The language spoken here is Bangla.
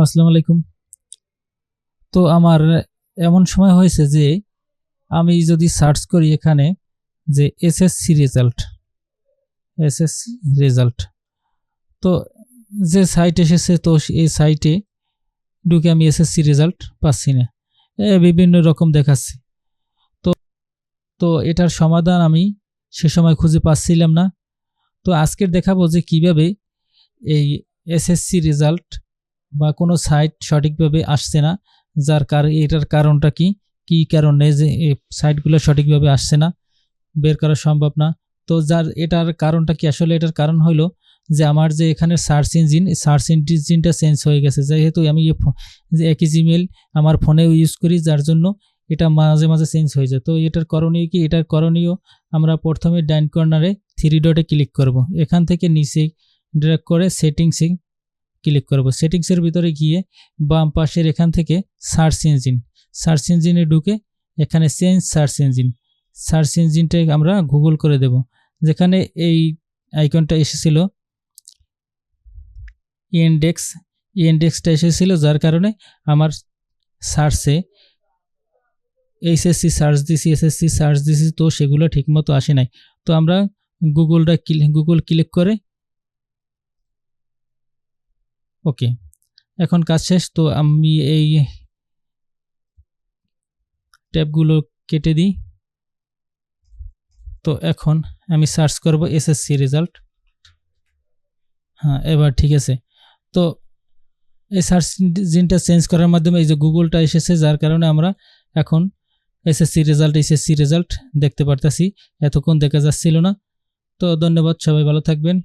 আসসালামু আলাইকুম। তো আমার এমন সময় হয়েছে যে আমি যদি সার্চ করি এখানে যে এসএসসি রেজাল্ট, তো যে সাইট এসেছে, তো এই সাইটে ঢুকে আমি এসএসসি রেজাল্ট পাচ্ছি না, বিভিন্ন রকম দেখাচ্ছে। তো তো এটার সমাধান আমি সে সময় খুঁজে পাচ্ছিলাম না। তো আজকের দেখাবো যে কিভাবে এই এসএসসি রেজাল্ট বা কোনো সাইট সঠিকভাবে আসছে না, এটার কারণটা কি কারণে যে এই সাইটগুলো সঠিকভাবে আসছে না, বের করা সম্ভব না। তো এটার কারণটা কি, আসলে এটার কারণ হলো যে আমার যে এখানে সার্চ ইঞ্জিনটা চেঞ্জ হয়ে গেছে। যেহেতু আমি যে একই জিমেল আমার ফোনেও ইউজ করি, যার জন্য এটা মাঝে মাঝে চেঞ্জ হয়ে যায়। তো এটার করণীয় কি? এটার করণীয় আমরা প্রথমে ডাইন কর্নারে 3 ডটে ক্লিক করব, এখান থেকে নিচে ড্র্যাগ করে সেটিংসে ক্লিক করব। সেটিংসের ভিতরে গিয়ে বাম পাশের এখান থেকে সার্চ ইঞ্জিনে ঢুকে এখানে চেঞ্জ সার্চ ইঞ্জিনটা আমরা গুগল করে দেব। যেখানে এই আইকনটা এসেছিল ইন্ডেক্সটা এসেছিল, যার কারণে আমার সার্চে এসএসসি সার্চ দিছি, তো সেগুলো ঠিকমতো আসে নাই। তো আমরা গুগল ক্লিক করে ওকে, এখন কাজ শেষ। তো আমি এই ট্যাবগুলো কেটে দিই। তো এখন আমি সার্চ করব এসএসসি রেজাল্ট। হ্যাঁ, এবার ঠিক আছে। তো এই সার্চ ইঞ্জিনটা চেঞ্জ করার মাধ্যমে এই যে গুগলটা এসেছে, যার কারণে আমরা এখন এসএসসি রেজাল্ট দেখতে পারতেছি, এতক্ষণ দেখা যাচ্ছিল না। তো ধন্যবাদ, সবাই ভালো থাকবেন।